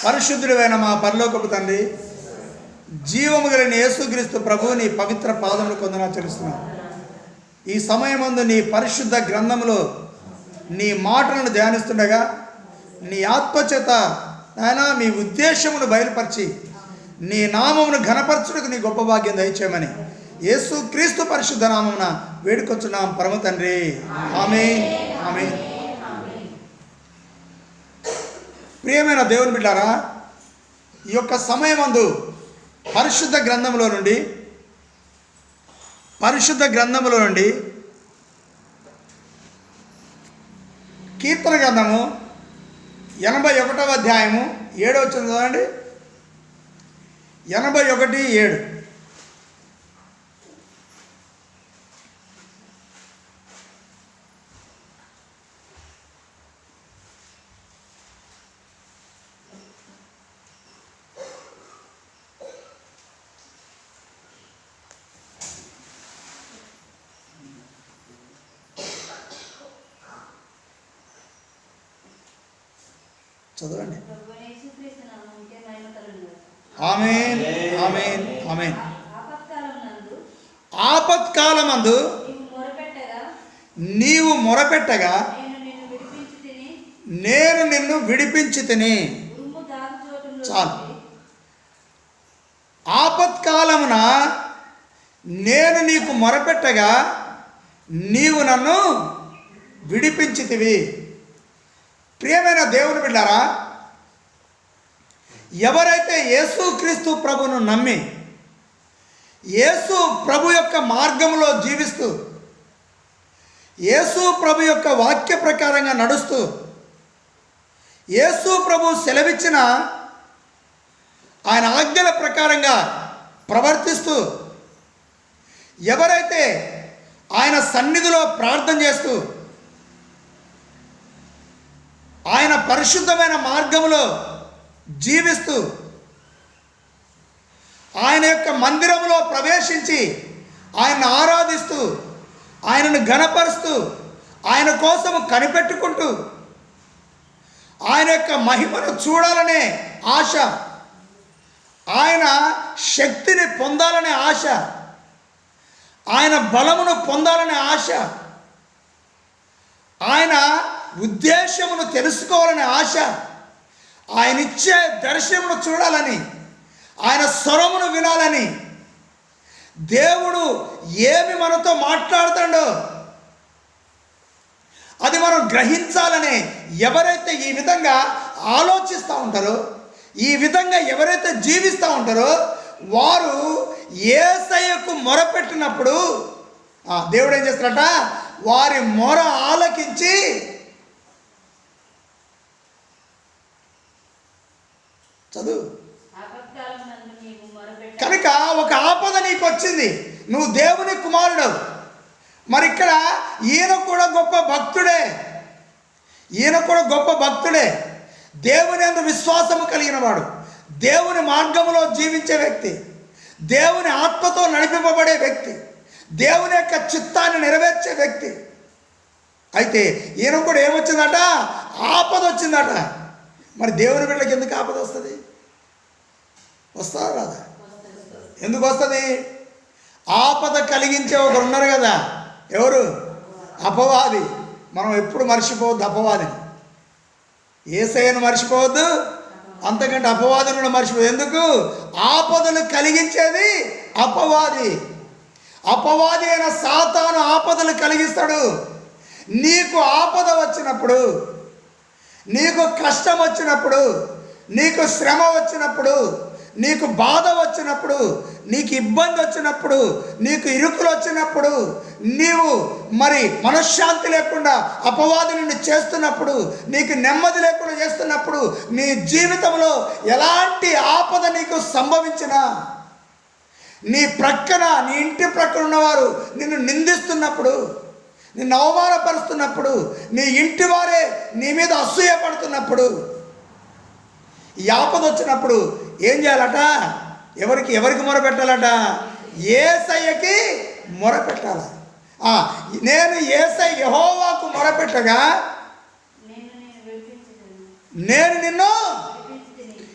పరిశుద్ధుడైన మా పరలోకపు తండ్రి, జీవము కలిగిన యేసుక్రీస్తు ప్రభువు నీ పవిత్ర పాదములు కొందనాలు చెల్లిస్తున్నాను. ఈ సమయమందు నీ పరిశుద్ధ గ్రంథములో నీ మాటలను ధ్యానిస్తుండగా నీ ఆత్మచేత నాయనా మీ ఉద్దేశమును బయలుపరిచి నీ నామమును ఘనపరచుటకు నీ గొప్ప భాగ్యం దయచేయమని యేసుక్రీస్తు పరిశుద్ధ నామమున వేడుకొచ్చున్నాం పరమ తండ్రి. ఆమేన్, ఆమేన్. ప్రియమైన దేవుని బిడ్డారా, ఈ యొక్క సమయమందు పరిశుద్ధ గ్రంథంలో నుండి కీర్తన గ్రంథము 81వ అధ్యాయము 7వ వచనం చదవండి. 81:7. చదవండి. ఆమేన్, ఆమేన్, ఆమేన్. ఆపత్కాలమందు నీవు మొరపెట్టగా నేను నిన్ను విడిపించి తిని. చాలు. ఆపత్కాలమున నేను నీకు మొరపెట్టగా నీవు నన్ను విడిపించితివి. ప్రియమైన దేవుని బిడ్డారా, ఎవరైతే యేసుక్రీస్తు ప్రభును నమ్మి యేసు ప్రభు యొక్క మార్గంలో జీవిస్తూ యేసు ప్రభు యొక్క వాక్య ప్రకారంగా నడుస్తూ యేసు ప్రభు సెలవిచ్చిన ఆయన ఆజ్ఞల ప్రకారంగా ప్రవర్తిస్తూ ఎవరైతే ఆయన సన్నిధిలో ప్రార్థన చేస్తూ ఆయన పరిశుద్ధమైన మార్గంలో జీవిస్తూ ఆయన యొక్క మందిరంలో ప్రవేశించి ఆయన్ని ఆరాధిస్తూ ఆయనను ఘనపరుస్తూ ఆయన కోసం కనిపెట్టుకుంటూ ఆయన యొక్క మహిమను చూడాలనే ఆశ, ఆయన శక్తిని పొందాలనే ఆశ, ఆయన బలమును పొందాలనే ఆశ, ఆయన ఉద్దేశమును తెలుసుకోవాలనే ఆశ, ఆయన ఇచ్చే దర్శనమును చూడాలని, ఆయన స్వరమును వినాలని, దేవుడు ఏమి మనతో మాట్లాడుతాడో అది మనం గ్రహించాలని ఎవరైతే ఈ విధంగా ఆలోచిస్తూ ఉంటారో, ఈ విధంగా ఎవరైతే జీవిస్తూ ఉంటారో వారు యేసయ్యకు మొరపెట్టినప్పుడు దేవుడు ఏం చేస్తారట, వారి మొర ఆలకించి చదువు. కనుక ఒక ఆపద నీకు వచ్చింది, నువ్వు దేవుని కుమారుడు. మరి ఇక్కడ ఈయన కూడా గొప్ప భక్తుడే, దేవుని యందు విశ్వాసము కలిగిన వాడు, దేవుని మార్గములో జీవించే వ్యక్తి, దేవుని ఆత్మతో నడిపింపబడే వ్యక్తి, దేవుని యొక్క చిత్తాన్ని నెరవేర్చే వ్యక్తి. అయితే ఈయన కూడా ఏమొచ్చిందట, ఆపద వచ్చిందట. మరి దేవుని బిడ్డలకు ఎందుకు ఆపద వస్తుంది? వస్తుందా రాదా? ఎందుకు వస్తుంది? ఆపద కలిగించే ఒకరు ఉన్నారు కదా, ఎవరు? అపవాది. మనం ఎప్పుడు మర్చిపోవద్దు అపవాదిని. యేసయ్యను మర్చిపోవద్దు, అంతకంటే అపవాదిని కూడా మర్చిపోవద్దు. ఎందుకు? ఆపదను కలిగించేది అపవాది. అపవాది అయిన సాతాను ఆపదలు కలిగిస్తాడు. నీకు ఆపద వచ్చినప్పుడు, నీకు కష్టం వచ్చినప్పుడు, నీకు శ్రమ వచ్చినప్పుడు, నీకు బాధ వచ్చినప్పుడు, నీకు ఇబ్బంది వచ్చినప్పుడు, నీకు ఇరుకులు వచ్చినప్పుడు, నీవు మరి మనశ్శాంతి లేకుండా అపవాది నిన్ను చేస్తున్నప్పుడు, నీకు నెమ్మది లేకుండా చేస్తున్నప్పుడు, నీ జీవితంలో ఎలాంటి ఆపద నీకు సంభవించినా, నీ ప్రక్కన, నీ ఇంటి ప్రక్కన ఉన్నవారు నిన్ను నిందిస్తున్నప్పుడు, నిన్ను అవమానపరుస్తున్నప్పుడు, నీ ఇంటి వారే నీ మీద అసూయ పడుతున్నప్పుడు, ఈ ఆపద వచ్చినప్పుడు ఏం చేయాలట? ఎవరికి మొరపెట్టాలట? యేసయ్యకి మొరపెట్టాలి. నేను యేసయ్య యెహోవాకు మొరపెట్టగా నేను నిన్ను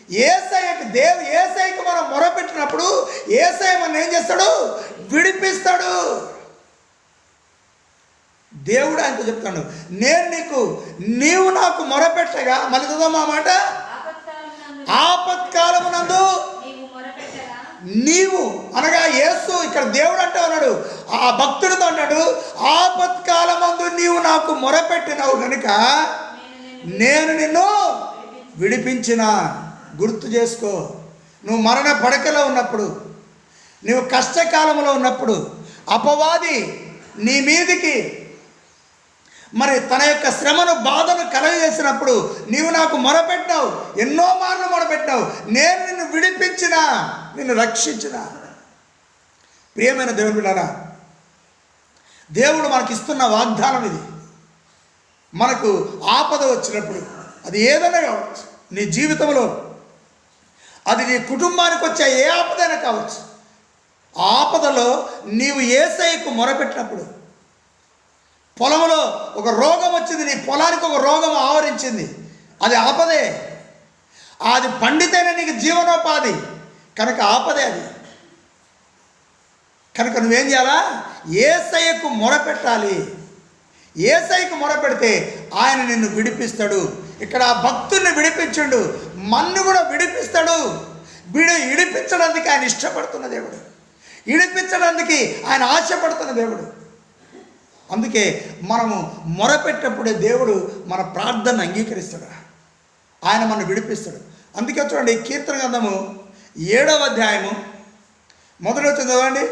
ఏసైకి మనం మొరపెట్టినప్పుడు ఏసై మనం ఏం చేస్తాడు? విడిపిస్తాడు. దేవుడు ఆయనతో చెప్తాడు, నీవు నాకు మొరపెట్టగా, మళ్ళీ చదవమా మాట, ఆపత్కాలమునందు నీవు అనగా యేసు, ఇక్కడ దేవుడు అంటే ఉన్నాడు, ఆ భక్తుడితో అన్నాడు, ఆపత్కాలమందు నీవు నాకు మొరపెట్టినావు కనుక నేను నిన్ను విడిపించిన. గుర్తు చేసుకో, నువ్వు మరణ పడకలో ఉన్నప్పుడు, నువ్వు కష్టకాలంలో ఉన్నప్పుడు, అపవాది నీ మీదికి మరి తన యొక్క శ్రమను బాధను కలగజేసినప్పుడు నీవు నాకు మొరపెట్టావు, ఎన్నో మార్లు మొరపెట్టావు, నేను నిన్ను విడిపించిన, నిన్ను రక్షించిన. ప్రియమైన దేవుని బిడ్డలారా, దేవుడు మనకిస్తున్న వాగ్దానం ఇది. మనకు ఆపద వచ్చినప్పుడు, అది ఏదైనా కావచ్చు, నీ జీవితంలో అది నీ కుటుంబానికి వచ్చే ఏ ఆపదైనా కావచ్చు, ఆ ఆపదలో నీవు యేసయ్యకు మొరపెట్టినప్పుడు, పొలంలో ఒక రోగం వచ్చింది, నీ పొలానికి ఒక రోగం ఆవరించింది, అది ఆపదే. అది పండితేనే నీకు జీవనోపాధి కనుక ఆపదే అది. కనుక నువ్వేం చేయాలా? యేసయ్యకు మొరపెట్టాలి. యేసయ్యకు మొరపెడితే ఆయన నిన్ను విడిపిస్తాడు. ఇక్కడ ఆ భక్తుడిని విడిపించుండు, మన్ను కూడా విడిపిస్తాడు. విడిపించడానికి ఆయన ఇష్టపడుతున్న దేవుడు, విడిపించడానికి ఆయన ఆశపడుతున్న దేవుడు. అందుకే మనము మొరపెట్టినప్పుడే దేవుడు మన ప్రార్థన అంగీకరిస్తాడు, ఆయన మనం విడిపిస్తాడు. అందుకే చూడండి, కీర్తన గ్రంథము 7వ అధ్యాయము మొదటి వచ్చిన చదవండి.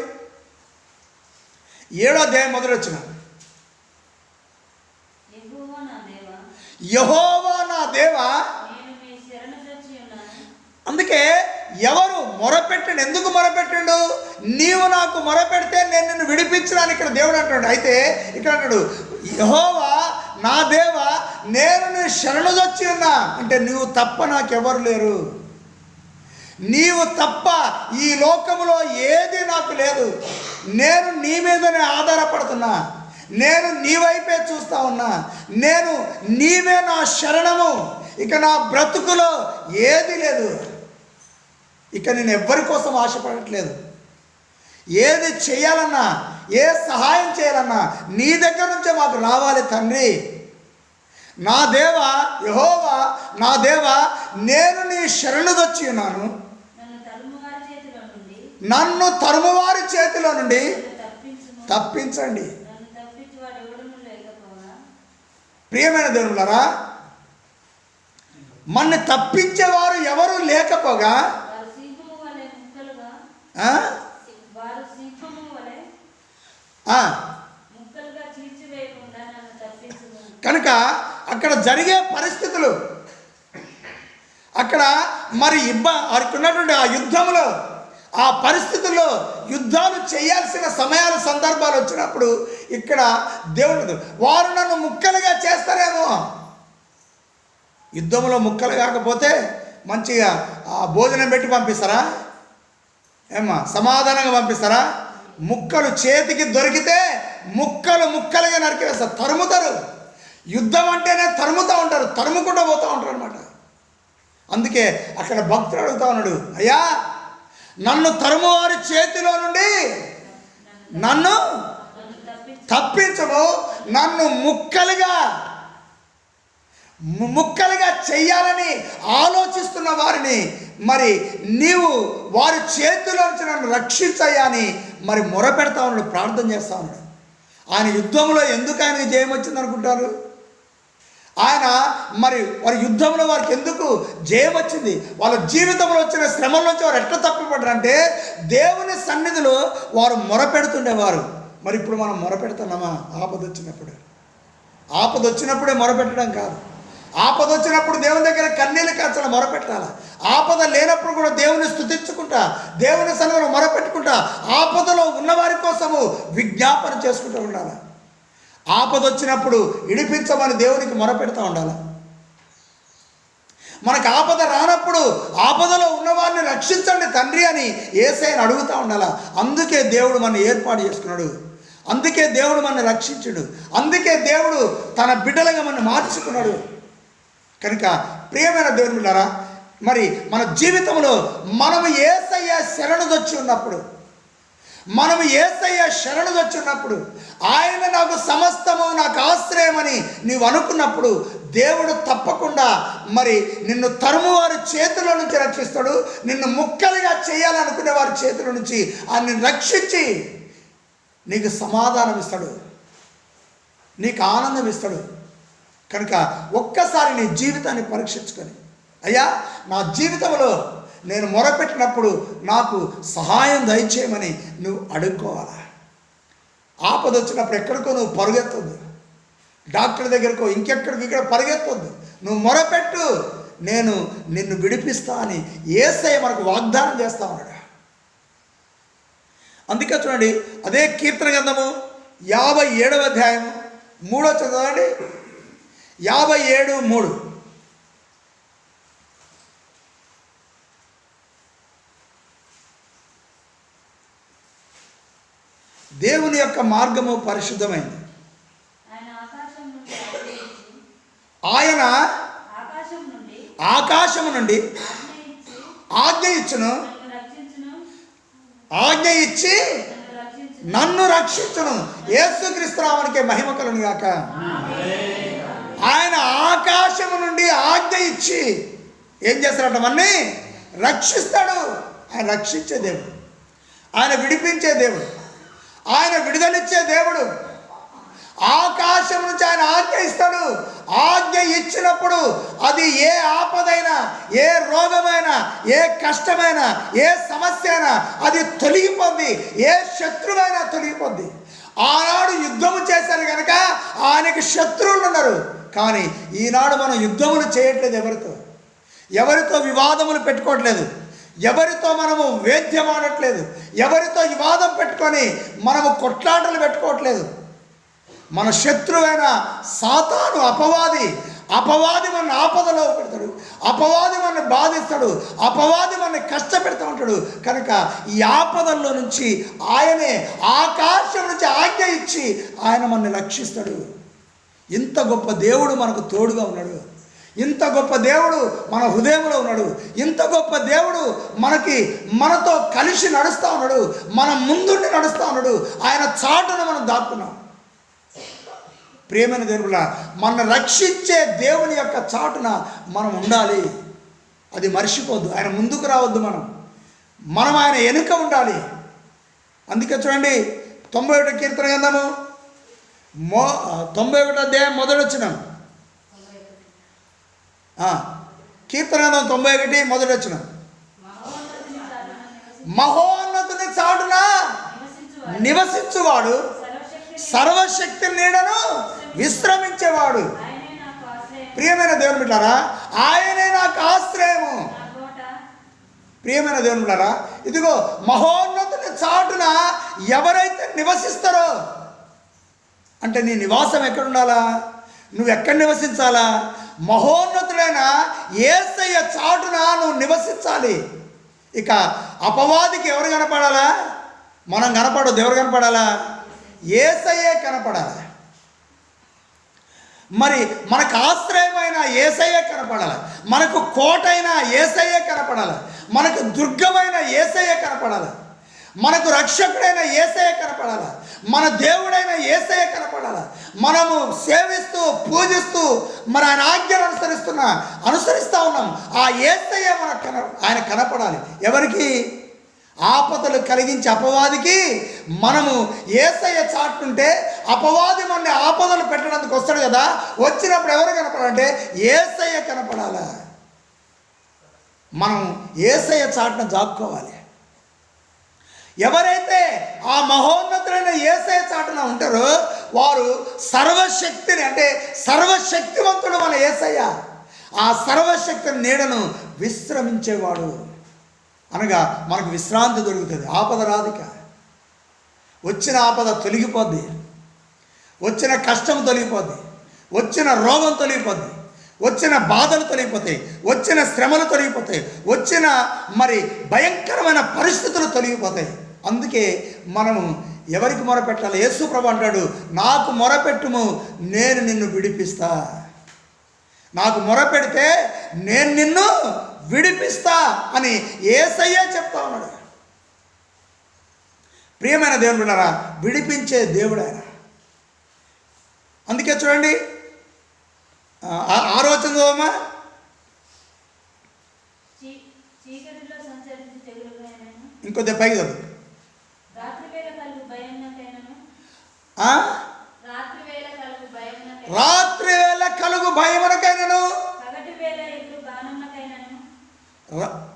7వ అధ్యాయం మొదటి వచ్చిన, యెహోవా నా దేవా. అందుకే ఎవరు మొరపెట్టండి, ఎందుకు మొరపెట్టిండు? నీవు నాకు మొరపెడితే నేను నిన్ను విడిపించడానికి ఇక్కడ దేవుడు అంటాడు. అయితే ఇక్కడ అంటాడు, యెహోవా నా దేవా, నేను నీ శరణుజొచ్చి ఉన్నా. అంటే నీవు తప్ప నాకెవరు లేరు, నీవు తప్ప ఈ లోకంలో ఏది నాకు లేదు. నేను నీ మీదనే ఆధారపడుతున్నా, నేను నీ వైపే చూస్తా ఉన్నా, నీవే నా శరణము. ఇక నా బ్రతుకులో ఏది లేదు, ఇక నేను ఎవ్వరి కోసం ఆశపడట్లేదు. ఏది చేయాలన్నా, ఏ సహాయం చేయాలన్నా నీ దగ్గర నుంచే మాకు రావాలి తండ్రి. నా దేవా, యెహోవా నా దేవా, నేను నీ శరణుదొచ్చి ఉన్నాను. నన్ను తరుమువారి చేతిలో నుండి తప్పించండి. ప్రియమైన దేవులారా, మన్ని తప్పించేవారు ఎవరు లేకపోగా కనుక అక్కడ జరిగే పరిస్థితులు, అక్కడ మరి ఉన్నటువంటి ఆ యుద్ధంలో, ఆ పరిస్థితుల్లో యుద్ధాలు చేయాల్సిన సమయాలు సందర్భాలు వచ్చినప్పుడు ఇక్కడ దేవుడు, వారు నన్ను ముక్కలుగా చేస్తారేమో. యుద్ధంలో ముక్కలు కాకపోతే మంచిగా భోజనం పెట్టి పంపిస్తారా? ఏమ్మా, సమాధానంగా పంపిస్తారా? ముక్కలు చేతికి దొరికితే ముక్కలుగా నరికేస్తారు, తరుముతారు. యుద్ధం అంటేనే తరుముతూ ఉంటారు, తరుముకుంటూ పోతూ ఉంటారు అనమాట. అందుకే అక్కడ భక్తుడు అడుగుతా ఉన్నాడు, అయ్యా నన్ను తరుమువారి చేతిలో నుండి నన్ను తప్పించము, నన్ను ముక్కలుగా చెయ్యాలని ఆలోచిస్తున్న వారిని మరి నీవు వారి చేతిలో నుంచి నన్ను రక్షించయ్యా అని మరి మొరపెడతా ఉన్నాడు, ప్రార్థన చేస్తా ఉన్నాడు. ఆయన యుద్ధంలో ఎందుకు ఆయనకి జయం వచ్చింది అనుకుంటారు? ఆయన మరి వారి యుద్ధంలో వారికి ఎందుకు జయం వచ్చింది? వాళ్ళ జీవితంలో వచ్చిన శ్రమల నుంచి వారు ఎట్లా తప్పిపడ్డారంటే దేవుని సన్నిధిలో వారు మొరపెడుతుండేవారు. మరి ఇప్పుడు మనం మొరపెడుతున్నామా? ఆపద వచ్చినప్పుడే మొరపెట్టడం కాదు. ఆపద వచ్చినప్పుడు దేవుని దగ్గర కన్నీళ్ళు కార్చాలి, మొరపెట్టాలి. ఆపద లేనప్పుడు కూడా దేవుని స్తుతించుకుంటా, దేవుని సన్నిధిలో మొరపెట్టుకుంటా, ఆపదలో ఉన్నవారి కోసము విజ్ఞాపన చేసుకుంటూ ఉండాలి. ఆపద వచ్చినప్పుడు విడిపించమని దేవునికి మొరపెడతా ఉండాలి. మనకు ఆపద రానప్పుడు ఆపదలో ఉన్నవారిని రక్షించండి తండ్రి అని యేసయ్యను అడుగుతూ ఉండాలి. అందుకే దేవుడు మన ఏర్పాటు చేసుకున్నాడు, అందుకే దేవుడు మన రక్షించుడు, అందుకే దేవుడు తన బిడ్డలుగా మన మార్చుకున్నాడు. కనుక ప్రియమైన దేవుని బిడ్డలారా, మరి మన జీవితంలో మనము యేసయ్య శరణుదొచ్చి ఉన్నప్పుడు, మనము యేసయ్య శరణుదొచ్చి ఉన్నప్పుడు, ఆయన నాకు సమస్తము, నాకు ఆశ్రయమని నీవు అనుకున్నప్పుడు దేవుడు తప్పకుండా మరి నిన్ను తరుమువారి చేతుల నుంచి రక్షిస్తాడు. నిన్ను ముక్కలుగా చేయాలనుకునే వారి చేతుల నుంచి ఆయన రక్షించి నీకు సమాధానం ఇస్తాడు, నీకు ఆనందం ఇస్తాడు. కనుక ఒక్కసారి నీ జీవితాన్ని పరీక్షించుకొని, అయ్యా నా జీవితంలో నేను మొరపెట్టినప్పుడు నాకు సహాయం దయచేయమని నువ్వు అడుక్కోవాలా. ఆపద వచ్చినప్పుడు ఎక్కడికో నువ్వు పరుగెత్తొద్దు, డాక్టర్ దగ్గరకో ఇంకెక్కడికి ఇక్కడ పరిగెత్తొద్దు. నువ్వు మొరపెట్టు, నేను నిన్ను విడిపిస్తా అని యేసయ్య మనకు వాగ్దానం చేస్తా ఉన్నాడు. అందుకే చూడండి, అదే కీర్తన గ్రంథము 57వ అధ్యాయము 3వ చదవండి. 57:3. దేవుని యొక్క మార్గము పరిశుద్ధమైంది. ఆయన ఆకాశము నుండి ఆజ్ఞ ఇచ్చును, ఆజ్ఞ ఇచ్చి నన్ను రక్షించును. యేసుక్రీస్తు నామమునకే మహిమ కలుగును గాక. ఆయన ఆకాశము నుండి ఆజ్ఞ ఇచ్చి ఏం చేస్తాడట? మనని రక్షిస్తాడు. ఆయన రక్షించే దేవుడు, ఆయన విడిపించే దేవుడు, ఆయన విడుదలిచ్చే దేవుడు. ఆకాశం నుంచి ఆయన ఆజ్ఞ ఇస్తాడు. ఆజ్ఞ ఇచ్చినప్పుడు అది ఏ ఆపదైనా, ఏ రోగమైనా, ఏ కష్టమైనా, ఏ సమస్య అయినా అది తొలగిపోద్ది. ఏ శత్రువైనా తొలగిపోద్ది. ఆనాడు యుద్ధము చేశారు కనుక ఆయనకి శత్రువులు ఉన్నారు. కానీ ఈనాడు మనం యుద్ధములు చేయట్లేదు. ఎవరితో వివాదములు పెట్టుకోవట్లేదు, ఎవరితో మనము వేద్యం ఆడట్లేదు, ఎవరితో వివాదం పెట్టుకొని మనము కొట్లాటలు పెట్టుకోవట్లేదు. మన శత్రువైన సాతాను, అపవాది మన ఆపదలో పెడతాడు, అపవాది మన బాధిస్తాడు, అపవాది మన కష్టపెడతా ఉంటాడు. కనుక ఈ ఆపదల్లో నుంచి ఆయనే ఆకాశం నుంచి ఆజ్ఞ ఇచ్చి ఆయన మనల్ని రక్షిస్తాడు. ఇంత గొప్ప దేవుడు మనకు తోడుగా ఉన్నాడు. ఇంత గొప్ప దేవుడు మన హృదయంలో ఉన్నాడు. ఇంత గొప్ప దేవుడు మనతో కలిసి నడుస్తూ ఉన్నాడు. మన ముందుండి నడుస్తూ ఉన్నాడు. ఆయన చాటును మనం దాక్కున్నాం. ప్రియమైన దేవుడా, మన రక్షించే దేవుని యొక్క చాటున మనం ఉండాలి. అది మర్చిపోద్దు. ఆయన ముందుకు రావద్దు. మనం ఆయన వెనుక ఉండాలి. అందుకే చూడండి, 91 కీర్తన గ్రంథము 91వ అధ్యాయం మొదటి వచనం. కీర్తన గ్రంథం 91 మొదటి వచనం. మహోన్నతుని చాటున నివసించువాడు, సర్వశక్తి నీడను విశ్రమించేవాడు. ప్రియమైన దేవుని బిడ్డలారా, ఆయనే నాకు ఆశ్రయము. ప్రియమైన దేవుని బిడ్డలారా, ఇదిగో మహోన్నతుని చాటున ఎవరైతే నివసిస్తారో, అంటే నీ నివాసం ఎక్కడుండాలా? నువ్వు ఎక్కడ నివసించాలా? మహోన్నతుడైన యేసయ్య చాటున నువ్వు నివసించాలి. ఇక అపవాదికి ఎవరు కనపడాలా? మనం కనపడదు. ఎవరు కనపడాలా? యేసయ్యే కనపడాలి. మరి మనకు ఆశ్రయమైన యేసయ్యే కనపడాలి. మనకు కోటైన యేసయ్యే కనపడాలి. మనకు దుర్గమైన యేసయ్యే కనపడాలి. మనకు రక్షకుడైన యేసయ్య కనపడాలి. మన దేవుడైన యేసయ్య కనపడాలి. మనము సేవిస్తూ పూజిస్తూ మరి ఆయన ఆజ్ఞను అనుసరిస్తూ ఉన్నాం. ఆ యేసయ్య ఆయన కనపడాలి. ఎవరికి? ఆపదలు కలిగించి అపవాదికి మనము యేసయ్య చాటుంటే అపవాది మన ఆపదలు పెట్టడానికి వస్తాడు కదా. వచ్చినప్పుడు ఎవరు కనపడాలంటే యేసయ్య కనపడాలి. మనం యేసయ్య చాటున జాపుకోవాలి. ఎవరైతే ఆ మహోన్నతులైన యేసయ్య చాటున ఉంటారో వారు సర్వశక్తిని, అంటే సర్వశక్తివంతుడు మన యేసయ్య. ఆ సర్వశక్తిని నీడను విశ్రమించేవాడు. అనగా మనకు విశ్రాంతి దొరుకుతుంది. ఆపద రాదిక. వచ్చిన ఆపద తొలగిపోద్ది, వచ్చిన కష్టం తొలగిపోద్ది, వచ్చిన రోగం తొలగిపోద్ది, వచ్చిన బాధలు తొలగిపోతాయి, వచ్చిన శ్రమలు తొలగిపోతాయి, వచ్చిన మరి భయంకరమైన పరిస్థితులు తొలగిపోతాయి. అందుకే మనము ఎవరికి మొరపెట్టాలి? యేసు ప్రభు అంటాడు, నాకు మొరపెట్టుము, నేను నిన్ను విడిపిస్తా. నాకు మొరపెడితే నేను నిన్ను విడిపిస్తా అని యేసయ్యే చెప్తా ఉన్నాడు. ప్రియమైన దేవుని బిడ్డలారా, విడిపించే దేవుడు ఆయన. అందుకే చూడండి, ఆలోచన చదవమ్మా. ఇంకొద్ది పైకి చదువు. రాత్రి వేళ కలుగు భయమునకైనను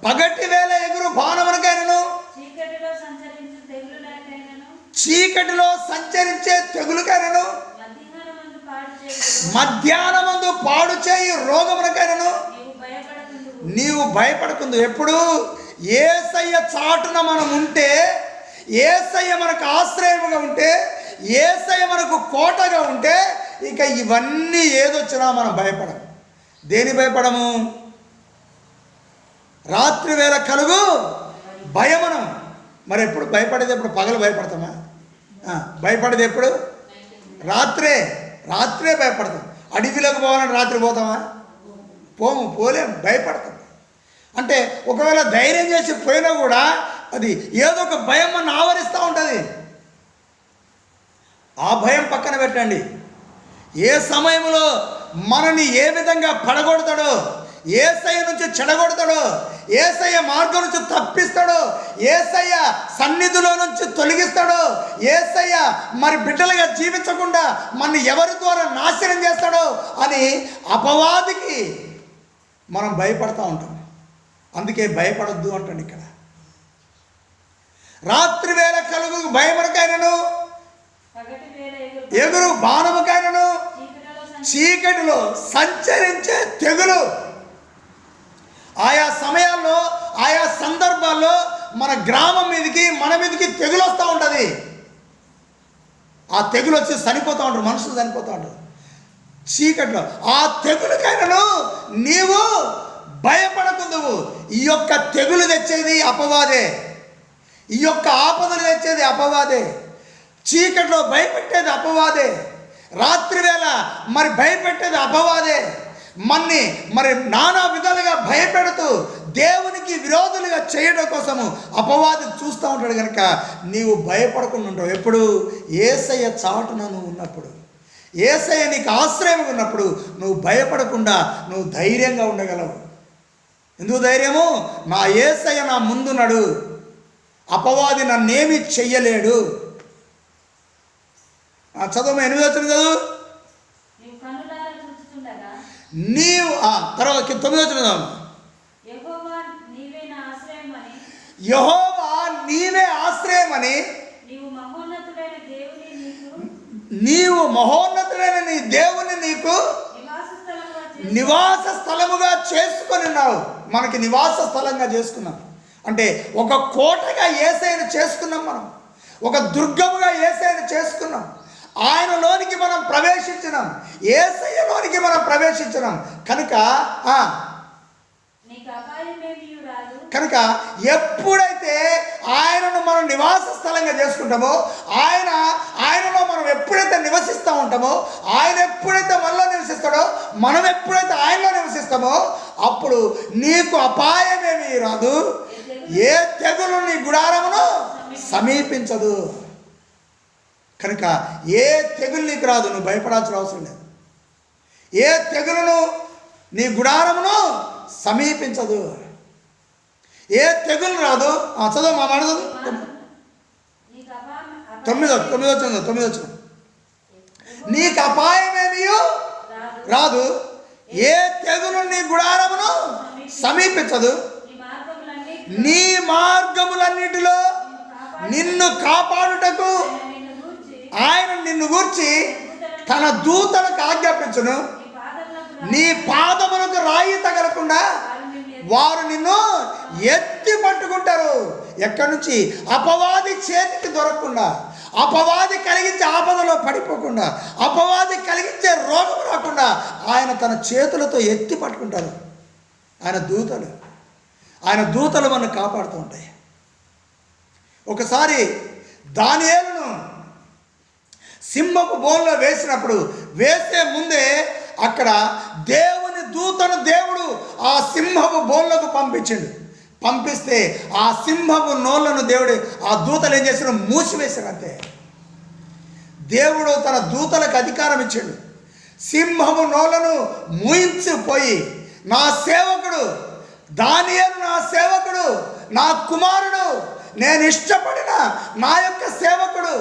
పగటి వేళ ఎగురు బాణమునకైనను చీకటిలో సంచరించే తెగులుకైనను మధ్యాహ్నమందు పాడు చేయి రోగమునకైనను నీవు భయపడకుందు. ఎప్పుడు యేసయ్య చాటున మనం ఉంటే, యేసయ్య మనకు ఆశ్రయముగా ఉంటే, యేసయ్య మనకు కోటగా ఉంటే, ఇక ఇవన్నీ ఏదొచ్చినా మనం భయపడము. దేని భయపడము? రాత్రి వేళ కలుగు భయమనం. మరి ఎప్పుడు భయపడేది? ఎప్పుడు పగలు భయపడతామా? భయపడేది ఎప్పుడు? రాత్రే భయపడతాం. అడవిలోకి పోవాలని రాత్రి పోతామా? పోలేం, భయపడతాం. అంటే ఒకవేళ ధైర్యం చేసి పోయినా కూడా అది ఏదో ఒక భయం మన ఆవరిస్తూ ఉంటుంది. ఆ భయం పక్కన పెట్టండి. ఏ సమయంలో మనని ఏ విధంగా పడగొడతాడో, యేసయ్య నుంచి చెడగొడతాడో, యేసయ్య మార్గం నుంచి తప్పిస్తాడో, యేసయ్య సన్నిధిలో నుంచి తొలగిస్తాడో, యేసయ్య మరి బిడ్డలుగా జీవించకుండా మన ఎవరి ద్వారా నాశనం చేస్తాడో అని అపవాదికి మనం భయపడతా ఉంటాం. అందుకే భయపడొద్దు అంటాడు ఇక్కడ. రాత్రి వేళ కలుగు భయమునకైనను ఎగురు బాణముకైనను చీకటిలో సంచరించే తెగులు. ఆయా సమయాల్లో, ఆయా సందర్భాల్లో మన గ్రామం మీదకి, మన మీదకి తెగులు వస్తూ ఉంటుంది. ఆ తెగులు వచ్చి చనిపోతూ ఉంటారు, మనుషులు చనిపోతూ ఉంటారు చీకటిలో. ఆ తెగులుకైనను నీవు భయపడకుందువు. ఈ యొక్క తెగులు తెచ్చేది అపవాదే, ఈ యొక్క ఆపదలు తెచ్చేది అపవాదే, చీకటిలో భయపెట్టేది అపవాదే, రాత్రి వేళ మరి భయపెట్టేది అపవాదే. మన్ని మరి నానా విధాలుగా భయపెడుతూ దేవునికి విరోధులుగా చేయడం కోసము అపవాది చూస్తూ ఉంటాడు. కనుక నీవు భయపడకుండా ఉంటావు. ఎప్పుడు? యేసయ్య చాటున నువ్వు ఉన్నప్పుడు, యేసయ్య నీకు ఆశ్రయం ఉన్నప్పుడు నువ్వు భయపడకుండా నువ్వు ధైర్యంగా ఉండగలవు. ఎందుకు ధైర్యము? నా యేసయ్య నా ముందున్నాడు, అపవాది నన్నేమి చెయ్యలేడు. చదువు 8వ వచనం చదువు. నీవు తర్వాత 9వ వచనం చదువు. యెహోవా నీవే ఆశ్రయమని నీవు మహోన్నతుడైన నీ దేవుని నీకు నివాస స్థలముగా చేసుకొని ఉన్నావు. మనకి నివాస స్థలంగా చేసుకున్నాం అంటే ఒక కోటగా యేసయ్యను చేసుకున్నాం. మనం ఒక దుర్గముగా యేసయ్యను చేసుకున్నాం. ఆయనలోనికి మనం ప్రవేశించినాం, యేసయ్యలోనికి మనం ప్రవేశించినాం. కనుక ఎప్పుడైతే ఆయనను మనం నివాస స్థలంగా చేసుకుంటామో, ఆయనలో మనం ఎప్పుడైతే నివసిస్తూ ఉంటామో, ఆయన ఎప్పుడైతే మనలో నివసిస్తాడో, మనం ఎప్పుడైతే ఆయనలో నివసిస్తామో, అప్పుడు నీకు అపాయమేమీ రాదు, ఏ తెగులు నీ గుడారమును సమీపించదు. కనుక ఏ తెగులు నీకు రాదు, నువ్వు భయపడాల్సిన అవసరం లేదు. ఏ తెగులును నీ గుడారమును సమీపించదు, ఏ తెగులు రాదు. చదువు మా మాట చదువు. 9వ వచనం. నీకు అపాయమేమీ రాదు, ఏ తెగులు నీ గుడారమును సమీపించదు, నీ మార్గములన్నిటిలో నిన్ను కాపాడుటకు ఆయన నిన్ను గూర్చి తన దూతలకు ఆజ్ఞాపించును. నీ పాదములకు రాయి తగలకుండా వారు నిన్ను ఎత్తి పట్టుకుంటారు. ఎక్కడి నుంచి? అపవాది చేతికి దొరకకుండా, అపవాది కలిగించే ఆపదలో పడిపోకుండా, అపవాది కలిగించే రోగం రాకుండా ఆయన తన చేతులతో ఎత్తి పట్టుకుంటారు. ఆయన దూతలు మనల్ని కాపాడుతూ ఉంటాయి. ఒకసారి దానియేలును సింహపు బోన్లో వేసినప్పుడు, వేసే ముందే అక్కడ దేవుని దూతను దేవుడు ఆ సింహపు బోన్లకు పంపిస్తే ఆ సింహపు నోళ్లను దేవుడు ఆ దూతలు ఏం చేశారు? మూసివేశారు. అంతే. దేవుడు తన దూతలకు అధికారం ఇచ్చాడు. సింహపు నోళ్లను మూయించిపోయి నా సేవకుడు దానియేలు, నా సేవకుడు, నా కుమారుడు, నేను ఇష్టపడిన నా యొక్క సేవకుడు,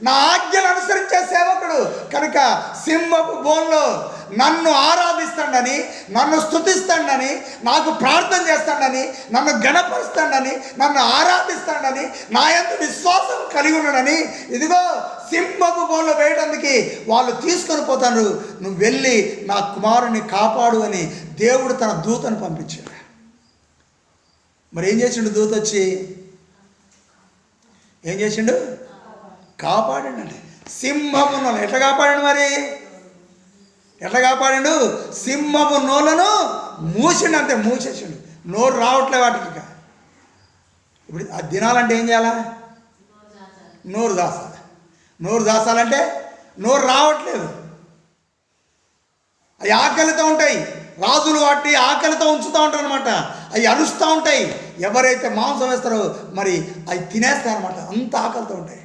నా ఆజ్ఞలు అనుసరించే సేవకుడు కనుక సింహపు బోన్లో నన్ను ఆరాధిస్తాడని, నన్ను స్తుతిస్తాడని, నాకు ప్రార్థన చేస్తాడని, నన్ను గణపరుస్తాడని, నన్ను ఆరాధిస్తాడని, నా యందు విశ్వాసం కలిగి ఉన్నాడని ఇదిగో సింహపు బోన్లో వేయడానికి వాళ్ళు తీసుకొని పోతారు. నువ్వు వెళ్ళి నా కుమారుని కాపాడు అని దేవుడు తన దూతను పంపించాడు. మరి ఏం చేసిండు? దూత వచ్చి ఏం చేసిండు? కాపాడండి. సింహపు నోళ్ళు ఎట్లా కాపాడండి? మరి ఎట్లా కాపాడిండు? సింహపు నోళ్ళను మూసిండు. అంతే, మూసేసిండు. నోరు రావట్లే వాటికి. ఇప్పుడు ఆ దినాలంటే ఏం చేయాలా? నోరు దాసాలి. నోరు దాసాలంటే నోరు రావట్లేదు. అవి ఆకలితో ఉంటాయి. రాజులు వాటి ఆకలితో ఉంచుతూ ఉంటారు అనమాట. అవి అరుస్తూ ఉంటాయి. ఎవరైతే మాంసం వేస్తారో మరి అవి తినేస్తారనమాట. అంత ఆకలితో ఉంటాయి.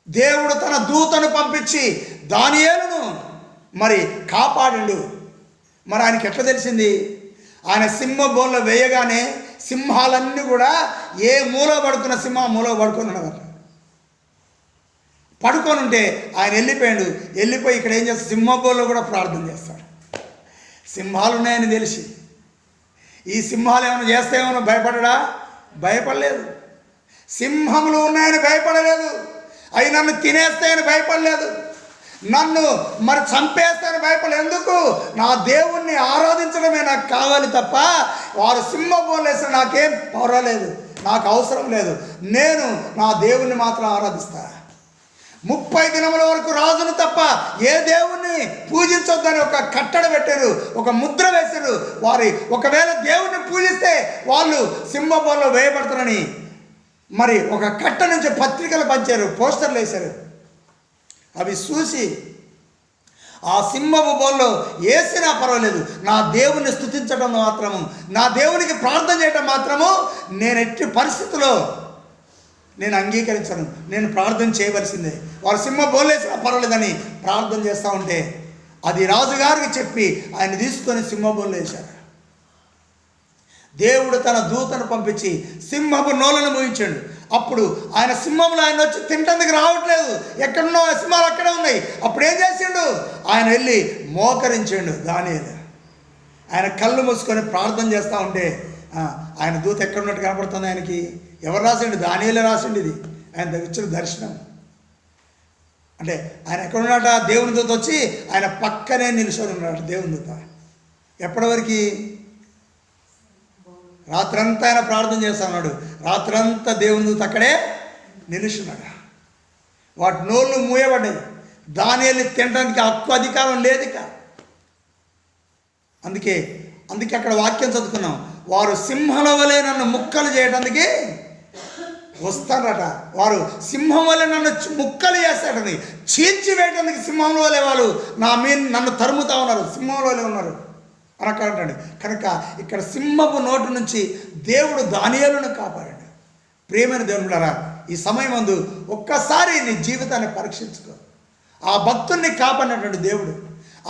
దేవుడు తన దూతను పంపించి దానియేలును మరి కాపాడిండు. మరి ఆయనకి ఎట్లా తెలిసింది? ఆయన సింహ బోన్లో వేయగానే సింహాలన్నీ కూడా ఏ మూల పడుకున్న సింహం మూల పడుకొని ఉన్నదట. పడుకొని ఉంటే ఆయన వెళ్ళిపోయి ఇక్కడ ఏం చేస్తాడు? సింహ బోన్లో కూడా ప్రార్థన చేస్తాడు. సింహాలు ఉన్నాయని తెలిసి ఈ సింహాలు ఏమైనా చేస్తే ఏమైనా భయపడడా? భయపడలేదు. సింహములు ఉన్నాయని భయపడలేదు. అవి నన్ను తినేస్తాయని భయపడలేదు. నన్ను మరి చంపేస్తాయని భయపడలేదు. ఎందుకు? నా దేవుణ్ణి ఆరాధించడమే నాకు కావాలి తప్ప వారు సింహ బోన్లేసిన నాకేం పర్వాలేదు, నాకు అవసరం లేదు. నేను నా దేవుణ్ణి మాత్రం ఆరాధిస్తా. 30 దినముల వరకు రాజును తప్ప ఏ దేవుణ్ణి పూజించొద్దని ఒక కట్టడ పెట్టారు, ఒక ముద్ర వేశారు. వారి ఒకవేళ దేవుణ్ణి పూజిస్తే వాళ్ళు సింహబోన్లో వేయబడతారని మరి ఒక కట్ట నుంచి పత్రికలు పంచారు, పోస్టర్లు వేశారు. అవి చూసి ఆ సింహపు బోన్లో వేసినా పర్వాలేదు, నా దేవుని స్తుతించడం మాత్రము, నా దేవునికి ప్రార్థన చేయడం మాత్రము నేను ఎట్టి పరిస్థితిలో నేను అంగీకరించను. నేను ప్రార్థన చేయవలసిందే. వారు సింహ బోన్లేసినా పర్వాలేదని ప్రార్థన చేస్తూ ఉంటే అది రాజుగారికి చెప్పి ఆయన తీసుకొని సింహ బోన్లో వేశారు. దేవుడు తన దూతను పంపించి సింహపు నోలను మూయించాడు. అప్పుడు ఆయన సింహంలో ఆయన వచ్చి తింటందుకు రావట్లేదు, ఎక్కడున్నో సింహాలు అక్కడే ఉన్నాయి. అప్పుడు ఏం చేసిండు? ఆయన వెళ్ళి మోకరించాడు దానియేలు. ఆయన కళ్ళు మూసుకొని ప్రార్థన చేస్తూ ఉంటే ఆయన దూత ఎక్కడున్నట్టు కనపడుతుంది ఆయనకి. ఎవరు రాసిండు? దానియేలే రాసిండు. ఇది ఆయన దగ్గర వచ్చిన దర్శనం. అంటే ఆయన ఎక్కడున్నట? దేవుని దూత వచ్చి ఆయన పక్కనే నిలుచొని ఉన్నాడు. దేవుని దూత ఎప్పటివరకు? రాత్రంతా ఆయన ప్రార్థన చేస్తా ఉన్నాడు. రాత్రంతా దేవుని దూత అక్కడే నిలుచున్నాడు. వాటి నోళ్ళు మూయబడ్డాయి. దానియేలు తినడానికి హక్కు అధికారం లేదు ఇక. అందుకే అక్కడ వాక్యం చదువుకున్నాం, వారు సింహల వలె నన్ను ముక్కలు చేయడానికి వస్తారట. వారు సింహం వలె నన్ను ముక్కలు చేస్తాడని, చీల్చి వేయడానికి సింహం వలె వాళ్ళు నన్ను తరుముతా ఉన్నారు, సింహం వలె ఉన్నారు అనకంటాడు. కనుక ఇక్కడ సింహపు నోటి నుంచి దేవుడు దానియేలును కాపాడాడు. ప్రియమైన దేవునులారా, ఈ సమయం ముందు ఒక్కసారి నీ జీవితాన్ని పరీక్షించుకో. ఆ భక్తుల్ని కాపాడినటువంటి దేవుడు,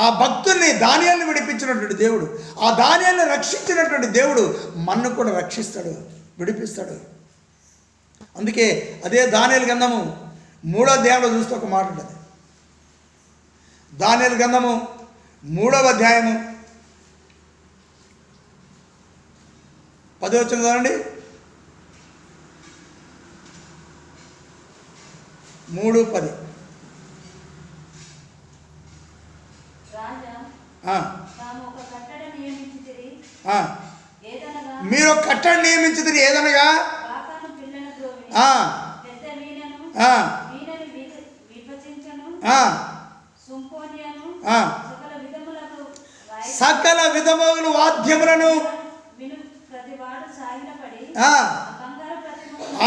ఆ భక్తుల్ని దానియేలుని విడిపించినటువంటి దేవుడు, ఆ దానియేలుని రక్షించినటువంటి దేవుడు మన్ను కూడా రక్షిస్తాడు, విడిపిస్తాడు. అందుకే అదే దానియేలు గ్రంథము 3వ అధ్యాయంలో చూస్తే ఒక మాట ఉంటుంది. దానియేలు గ్రంథము 3వ అధ్యాయము 10వ వచనం చూడండి. 3:10. మీరు కట్టడ నియమించితిరి ఏదనగా సకల విధముల వాద్యములను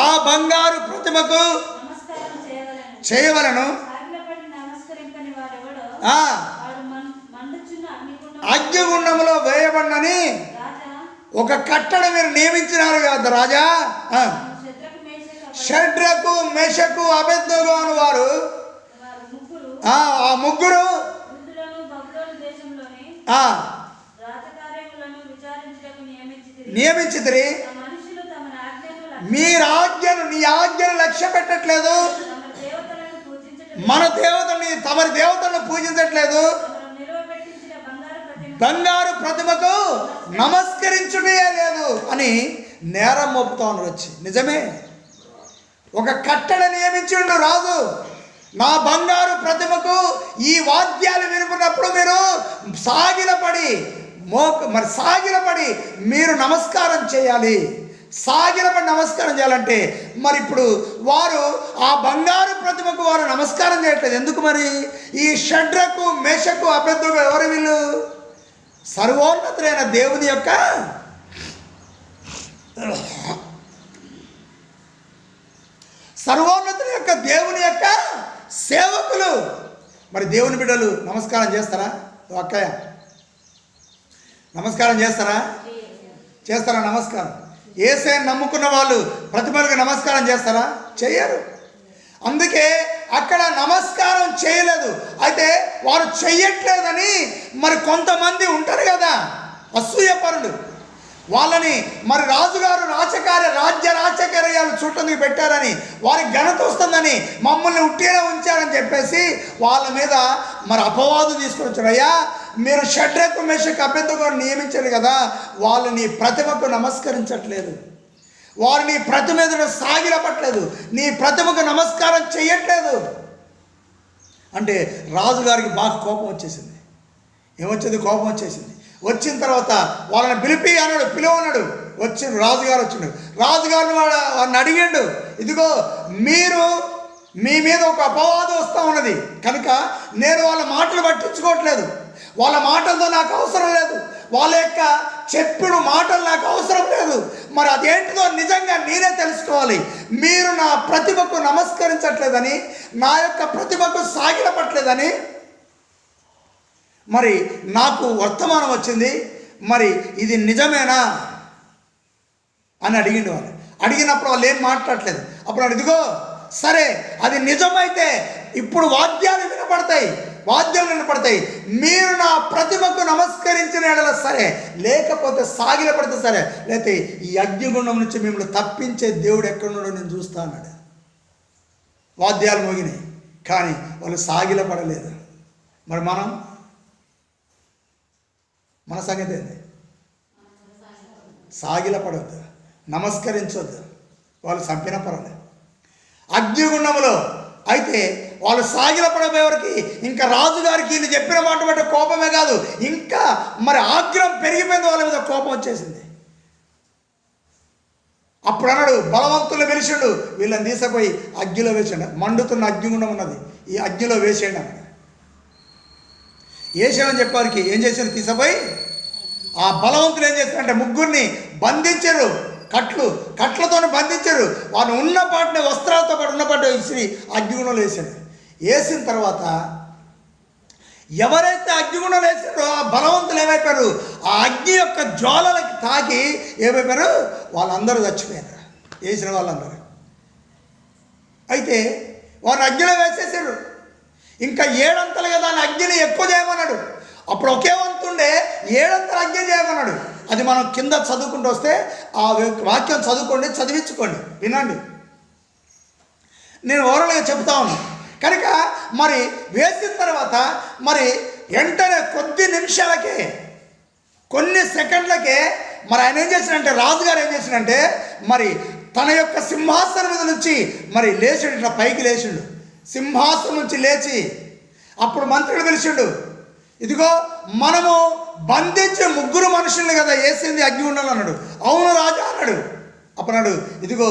ఆ బంగారు ప్రతిమకు చేయవలను. అగ్నిగుండంలో వేయబడినని ఒక కట్టడ మీరు నియమించినారు కదా రాజా. షడ్రకు మెషకు అబేద్నెగో అను వారు ఆ ముగ్గురు నియమించితిరి. మీరు ఆజ్ఞను నీ ఆజ్ఞను లక్ష్య పెట్టట్లేదు, మన దేవతని తమరి దేవతలను పూజించట్లేదు, బంగారు ప్రతిమకు నమస్కరించుటే లేదు అని నేరం మోపుతా ఉన్నారు వచ్చి. నిజమే, ఒక కట్టడ నియమించిండు రాజు. నా బంగారు ప్రతిమకు ఈ వాద్యాలు వినుకున్నప్పుడు మీరు సాగిలపడి మీరు నమస్కారం చేయాలి. సాగిలపడి నమస్కారం చేయాలంటే మరి ఇప్పుడు వారు ఆ బంగారు ప్రతిమకు వారు నమస్కారం చేయట్లేదు. ఎందుకు మరి? ఈ షడ్రకు మేషకు అబేద్నెగో ఎవరు? వీళ్ళు సర్వోన్నతులైన దేవుని యొక్క దేవుని యొక్క సేవకులు. మరి దేవుని బిడ్డలు నమస్కారం చేస్తారా? అక్కయ్య నమస్కారం చేస్తారా? నమస్కారం. యేసయ్యను నమ్ముకున్న వాళ్ళు ప్రతిమలకు నమస్కారం చేస్తారా? చేయరు. అందుకే అక్కడ నమస్కారం చేయలేదు. అయితే వారు చెయ్యట్లేదని మరి కొంతమంది ఉంటారు కదా అసూయపరులు, వాళ్ళని మరి రాజుగారు రాజ్య రాచకార్యాలు చూడటానికి పెట్టారని, వారికి ఘనత వస్తుందని, మమ్మల్ని ఉట్టిగా ఉంచారని చెప్పేసి వాళ్ళ మీద మరి అపవాదు తీసుకొని వచ్చారు. అయ్యా, మీరు షడ్రకు మెషకు అబేద్నెగో నియమించారు కదా, వాళ్ళు నీ ప్రతిమకు నమస్కరించట్లేదు, వారు నీ ప్రతిమ ఎదుట సాగిలపట్లేదు, నీ ప్రతిమకు నమస్కారం చెయ్యట్లేదు అంటే రాజుగారికి బాగా కోపం వచ్చేసింది. ఏమొచ్చింది? కోపం వచ్చేసింది. వచ్చిన తర్వాత వాళ్ళని పిలువన్నాడు. వచ్చిండు రాజుగారు. రాజుగారిని వాడిని అడిగిండు, ఇదిగో మీ మీద ఒక అపవాదం వస్తూ ఉన్నది కనుక నేను వాళ్ళ మాటలు పట్టించుకోవట్లేదు, వాళ్ళ మాటలతో నాకు అవసరం లేదు, వాళ్ళ యొక్క చెప్పుడు మాటలు నాకు అవసరం లేదు. మరి అదేంటిదో నిజంగా నేనే తెలుసుకోవాలి. మీరు నా ప్రతిభకు నమస్కరించట్లేదని, నా యొక్క ప్రతిభకు సాగిలపట్లేదని మరి నాకు వర్తమానం వచ్చింది. మరి ఇది నిజమేనా అని అడిగిండు. వాళ్ళు అడిగినప్పుడు వాళ్ళు ఏం మాట్లాడట్లేదు. అప్పుడు ఇదిగో సరే, అది నిజమైతే ఇప్పుడు వాద్యాలు వినపడతాయి, మీరు నా ప్రతిమకు నమస్కరించిన ఎడల సరే, లేకపోతే సాగిలపడితే సరే, లేకపోతే ఈ అగ్నిగుండం నుంచి మిమ్మల్ని తప్పించే దేవుడు ఎక్కడున్నాడో నేను చూస్తా అన్నాడు. వాద్యాలు మోగినాయి కానీ వాళ్ళు సాగిలపడలేదు. మరి మన సంగతి ఏంది? సాగిలపడవద్దు, నమస్కరించవద్దు. వాళ్ళు చంపిన పర్వాలేదు. అగ్నిగుండంలో అయితే వాళ్ళు సాగిలపడబోయేవారికి ఇంకా రాజుగారికి వీళ్ళు చెప్పిన మాట బట్టి కోపమే కాదు, ఇంకా మరి ఆగ్రహం పెరిగిపోయింది, వాళ్ళ మీద కోపం వచ్చేసింది. అప్పుడు అన్నాడు, బలవంతులు పిలిచిండు, వీళ్ళని తీసుకుపోయి అగ్నిలో వేసాడు. మండుతున్న అగ్నిగుండం ఉన్నది, ఈ అగ్నిలో వేసేయండి అన్నాడు. వేసామని చెప్పారికి ఏం చేశారు? తీసుకుపోయి ఆ బలవంతులు ఏం చేస్తారంటే ముగ్గురిని బంధించారు, కట్లతో బంధించారు. వాళ్ళు ఉన్నపాటిని వస్త్రాలతో పాటు ఉన్నపాటు ఇసిరి అగ్నిగుండంలో వేసాడు. వేసిన తర్వాత ఎవరైతే అగ్నిగుండంలో వేసారో ఆ బలవంతులు ఏమైపోయారు? ఆ అగ్ని యొక్క జ్వాలలకి తాకి ఏమైపోయారు? వాళ్ళందరూ చచ్చిపోయారు, వేసిన వాళ్ళందరూ. అయితే వారిని అగ్నిలో వేసేసారు. ఇంకా 7 అంతలుగా దాని అగ్నిని ఎక్కువ చేయమన్నాడు. అప్పుడు ఒకే వంతుండే 7 అంతలు అగ్ని చేయమన్నాడు. అది మనం కింద చదువుకుంటూ వస్తే ఆ వాక్యం చదువుకోండి, చదివించుకోండి, వినండి. నేను ఓరల్గా చెప్తా ఉన్నాను కనుక మరి వేసిన తర్వాత మరి వెంటనే కొద్ది నిమిషాలకే, కొన్ని సెకండ్లకే మరి ఆయన ఏం చేసినంటే, రాజుగారు ఏం చేసినంటే మరి తన యొక్క సింహాసనం మీద నుంచి మరి లేచాడు, ఇట్లా పైకి లేచిండు. సింహాసనం నుంచి లేచి అప్పుడు మంత్రులు పిలిచిండు, ఇదిగో మనము బంధించే 3 మనుషుల్ని కదా వేసింది అగ్నిగుండంలో అన్నాడు. అవును రాజా అన్నాడు. అప్పుడు అన్నాడు, ఇదిగో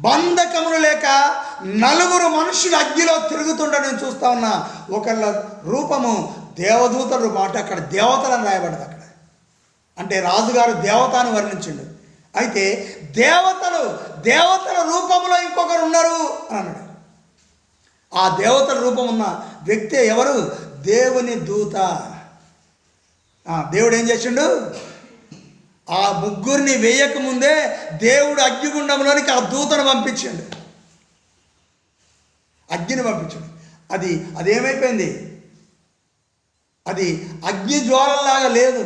బంధకములు లేక 4 మనుషులు అగ్నిలో తిరుగుతుండ నేను చూస్తా ఉన్నా. ఒకళ్ళ రూపము దేవదూతల రూపం, అంటే అక్కడ దేవతలను రాయబడ్డది. అక్కడ అంటే రాజుగారు దేవతను వర్ణించిండు. అయితే దేవతల రూపంలో ఇంకొకరు ఉన్నారు అని అన్నాడు. ఆ దేవతల రూపం ఉన్న వ్యక్తి ఎవరు? దేవుని దూత. దేవుడు ఏం చేసిండు? ఆ ముగ్గురిని వేయకముందే దేవుడు అగ్నిగుండంలోనికి ఆ దూతను పంపించండు, అగ్నిని పంపించండు. అదేమైపోయింది? అది అగ్ని జ్వాలలాగా లేదు,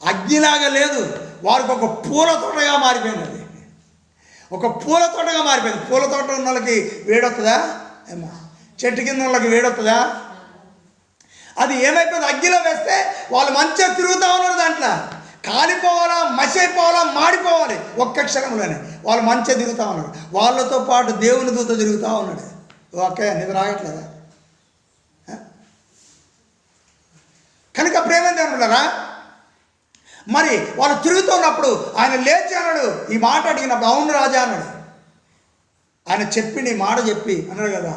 అగ్నిలాగా లేదు. వారికి ఒక పూల తోటగా మారిపోయింది. అది ఒక పూల తోటగా మారిపోయింది. పూల తోట ఉన్న వాళ్ళకి వేడొస్తుందా? ఏమో. చెట్టు కింద వాళ్ళకి వేడొస్తుందా? అది ఏమైపోయింది? అగ్గిలో వేస్తే వాళ్ళు మంచిగా తిరుగుతూ ఉన్నారు. దాంట్లో కాలిపోవాలా, మసి అయిపోవాలా, మాడిపోవాలి ఒక్క క్షణంలోనే. వాళ్ళు మంచిగా తిరుగుతూ ఉన్నారు. వాళ్ళతో పాటు దేవుని దూత తిరుగుతూ ఉన్నాడు. ఓకే, నిద్ర రాగట్లేదా? కనుక ప్రేమేంది అనుకుంటారా? మరి వాళ్ళు తిరుగుతున్నప్పుడు ఆయన లేచి అన్నాడు, ఈ మాట అడిగినప్పుడు అవును రాజా అన్నాడు. ఆయన చెప్పి నీ మాట చెప్పి అన్నాడు కదా.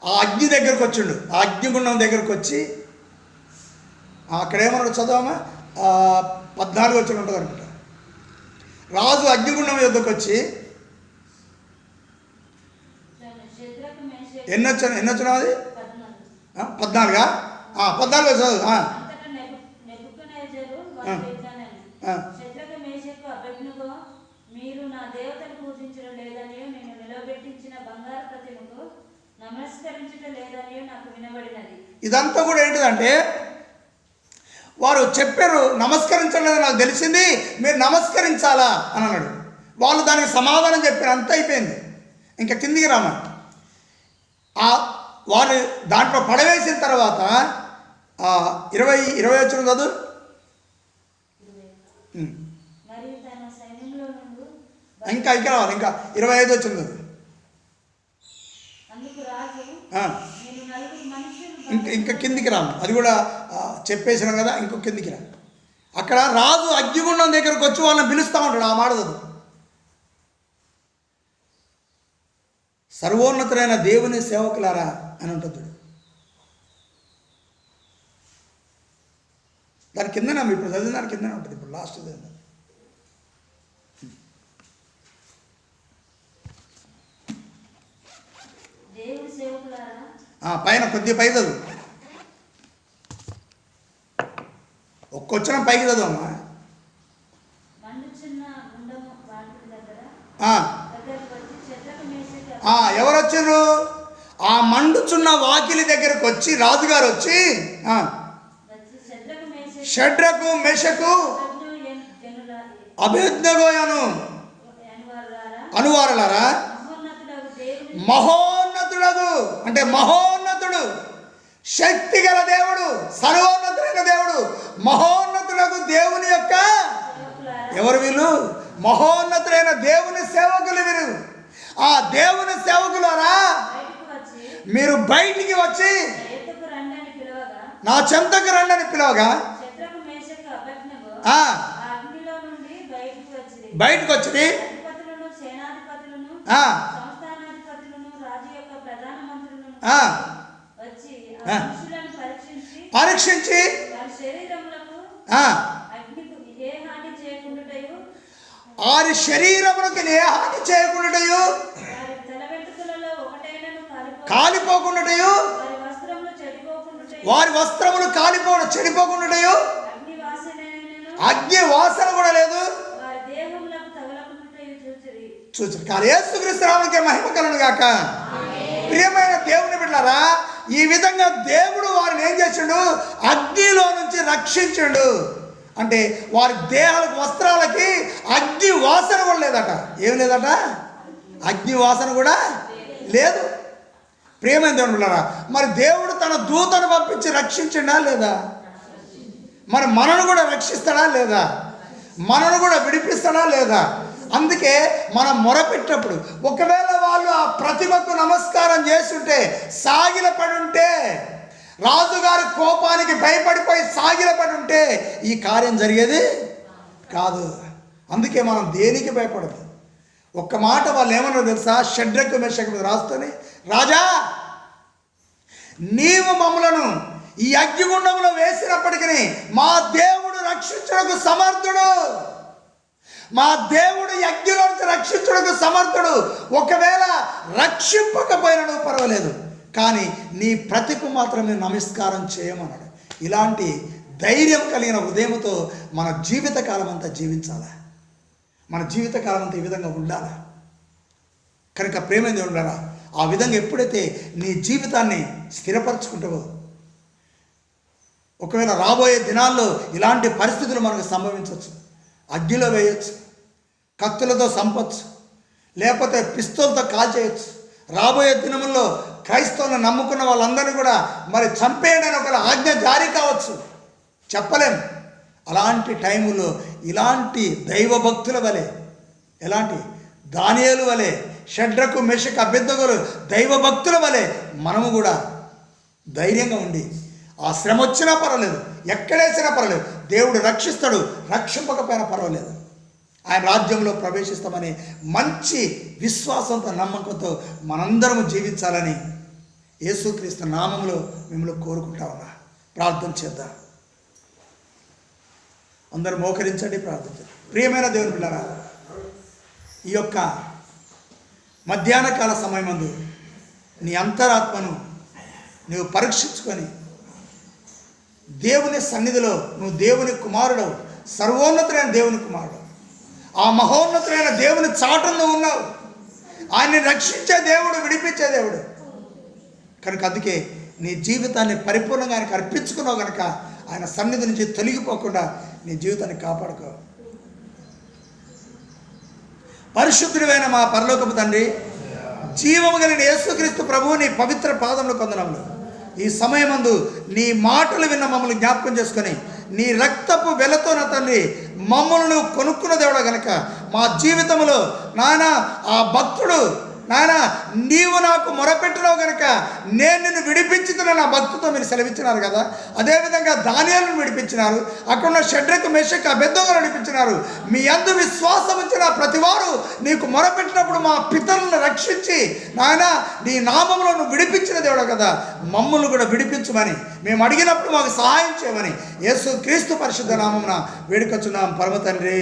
ఆ అగ్ని దగ్గరకు వచ్చిండు. ఆ అగ్నిగుండం దగ్గరకు వచ్చి అక్కడేమన్నాడు చదవమా? 14 వచ్చి ఉంటుంది అనమాట. రాజు అగ్నిగుండం యొద్దకు వచ్చి ఎన్నొచ్చినా అది 14 చదువు. ఇదంతా కూడా ఏంటిదంటే వారు చెప్పారు నమస్కరించలేదు, నాకు తెలిసింది, మీరు నమస్కరించాలా అని అన్నాడు. వాళ్ళు దానికి సమాధానం చెప్పారు. అంత అయిపోయింది. ఇంకా కిందికి రామ. వారు దాంట్లో పడవేసిన తర్వాత 20 వచ్చిన చదువు. ఇంకా రావాలి. ఇంకా 25 వచ్చింది చదువు. ఇంకా కిందికి రాము. అది కూడా చెప్పేసినాం కదా. ఇంకో కిందికి రా. అక్కడ రాజు అగ్నిగుండం దగ్గరకు వచ్చి వాళ్ళని పిలుస్తూ ఉంటాడు. ఆ మాట చదువు. సర్వోన్నతులైన దేవుని సేవకులారా అని ఉంటుంది. దాని కిందనే ఇప్పుడు చదివిన దాని కిందనే ఉంటుంది. ఇప్పుడు లాస్ట్ పైన కొద్దిగా పై చదువు. ఒక్కొచ్చిన పైకి చదువమ్మా. ఎవరు వచ్చారు? ఆ మండుచున్న వాకిలి దగ్గరకు వచ్చి రాజుగారు వచ్చి షడ్రకు మెషకు అబేద్నెగోను అనువారులారా, మహోన్నతుడగు అంటే మహోన్నతుడు, శక్తి గల దేవుడు, సర్వోన్నతుడైన దేవుడు, మహోన్నతుడగు దేవుని యొక్క ఎవరు వీళ్ళు? మహోన్నతుడైన దేవుని సేవకులు వీరు. ఆ దేవుని సేవకులారా, మీరు బయటికి వచ్చి నా చెంతకు రండి అని పిలవగా బయటకు వచ్చి పరీక్షించి వారి శరీరములకు ఏ హాని చేయకుండాటయు, కాలిపోకుండాటయు, వారి వస్త్రములు చెడిపోకుండాటయు, అగ్ని వాసన కూడా లేదు చూచారు. కానీ యేసుక్రీస్తు నామమునకే మహిమ కలుగును గాక. ప్రియమైన దేవుని బిడ్డలారా, ఈ విధంగా దేవుడు వారిని ఏం చేసిండు? అగ్నిలో నుంచి రక్షించిండు. అంటే వారి దేహాలకు వస్త్రాలకి అగ్ని వాసన కూడా లేదట. ఏం లేదట? అగ్ని వాసన కూడా లేదు. ప్రియమైన దేవుని బిడ్డలారా, మరి దేవుడు తన దూతను పంపించి రక్షించిండా లేదా? మరి మనను కూడా రక్షిస్తాడా లేదా? మనను కూడా విడిపిస్తాడా లేదా? అందుకే మనం మొరపెట్టినప్పుడు ఒకవేళ వాళ్ళు ఆ ప్రతిమకు నమస్కారం చేస్తుంటే, సాగిలపడి ఉంటే, రాజుగారి కోపానికి భయపడిపోయి సాగిలపడి ఉంటే ఈ కార్యం జరిగేది కాదు. అందుకే మనం దేనికి భయపడదు. ఒక్క మాట వాళ్ళు ఏమన్నారో తెలుసా? షడ్రకు మెషకు రాస్తూనే, రాజా నీవు మమ్మలను ఈ అగ్నిగుండంలో వేసినప్పటికీ మా దేవుడు రక్షించడానికి సమర్థుడు, మా దేవుడు అగ్నిలో నుంచి రక్షించడానికి సమర్థుడు. ఒకవేళ రక్షింపకపోయినా పర్వాలేదు, కానీ నీ ప్రతికు మాత్రమే నమస్కారం చేయమన్నాడు. ఇలాంటి ధైర్యం కలిగిన హృదయంతో మన జీవితకాలం అంతా జీవించాలి. మన జీవితకాలం అంతా ఈ విధంగా ఉండాలి. కనుక ప్రేమ దేవులారా, ఆ విధంగా ఎప్పుడైతే నీ జీవితాన్ని స్థిరపరచుకుంటావో, ఒకవేళ రాబోయే దినాల్లో ఇలాంటి పరిస్థితులు మనకు సంభవించవచ్చు. అగ్నిలో వేయచ్చు, కత్తులతో చంపచ్చు, లేకపోతే పిస్తోల్తో కాల్చేయచ్చు. రాబోయే దినముల్లో క్రైస్తవులను నమ్ముకున్న వాళ్ళందరినీ కూడా మరి చంపేయడం అని ఒక ఆజ్ఞ జారీ కావచ్చు, చెప్పలేం. అలాంటి టైములో ఇలాంటి దైవభక్తుల వలె, ఎలాంటి దానియేలు వలె, షడ్రకు మెషకు అబేద్నెగోలు దైవభక్తుల వలె మనము కూడా ధైర్యంగా ఉండి, ఆ శ్రమ వచ్చినా పర్వాలేదు, ఎక్కడేసినా పర్వాలేదు, దేవుడు రక్షిస్తాడు, రక్షింపకపోయినా పర్వాలేదు, ఆయన రాజ్యంలో ప్రవేశిస్తామని మంచి విశ్వాసంతో నమ్మకంతో మనందరము జీవించాలని యేసుక్రీస్తు నామములో మిమ్మల్ని కోరుకుంటా ఉన్నా. ప్రార్థన చేద్దాం. అందరూ మోకరించండి, ప్రార్థించండి. ప్రియమైన దేవుని పిల్లరా, ఈ యొక్క మధ్యాహ్న కాల సమయమందు నీ అంతరాత్మను నువ్వు పరీక్షించుకొని దేవుని సన్నిధిలో నువ్వు దేవుని కుమారుడు, సర్వోన్నతుడైన దేవుని కుమారుడు, ఆ మహోన్నతుడైన దేవుని చాటును నువ్వు ఉన్నావు. ఆయన్ని రక్షించే దేవుడు, విడిపించే దేవుడు. కనుక అందుకే నీ జీవితాన్ని పరిపూర్ణంగా ఆయనకు అర్పించుకున్నావు కనుక ఆయన సన్నిధి నుంచి తొలగిపోకుండా నీ జీవితాన్ని కాపాడుకో. పరిశుద్ధుడైన మా పరలోకపు తండ్రి, జీవము కలిగిన యేసుక్రీస్తు ప్రభువు నీ పవిత్ర పాదములు కొందనములు ఈ సమయమందు నీ మాటలు విన్న మమ్మల్ని జ్ఞాపకం చేసుకొని నీ రక్తపు వెలతో నా తండ్రి మమ్మల్ని కొనుక్కున్న దేవుడా గనక మా జీవితంలో నాయన ఆ భక్తుడు నాయన నీవు నాకు మొరపెట్టినావు కనుక నేను నిన్ను విడిపించుతున్న నా భక్తితో మీరు సెలవిచ్చినారు కదా. అదేవిధంగా దానియేలును విడిపించినారు, అక్కడ ఉన్న షడ్రకు మెషకు అబేద్నెగోలను విడిపించినారు. మీ యందు విశ్వాసం ఉంచిన ప్రతివారు నీకు మొరపెట్టినప్పుడు మా పితరులను రక్షించి నాయన నీ నామంలో నువ్వు విడిపించిన దేవుడు కదా, మమ్మల్ని కూడా విడిపించమని మేము అడిగినప్పుడు మాకు సహాయం చేయమని యేసుక్రీస్తు పరిశుద్ధ నామమున వేడుకొచ్చున్నాం పరమ తండ్రి.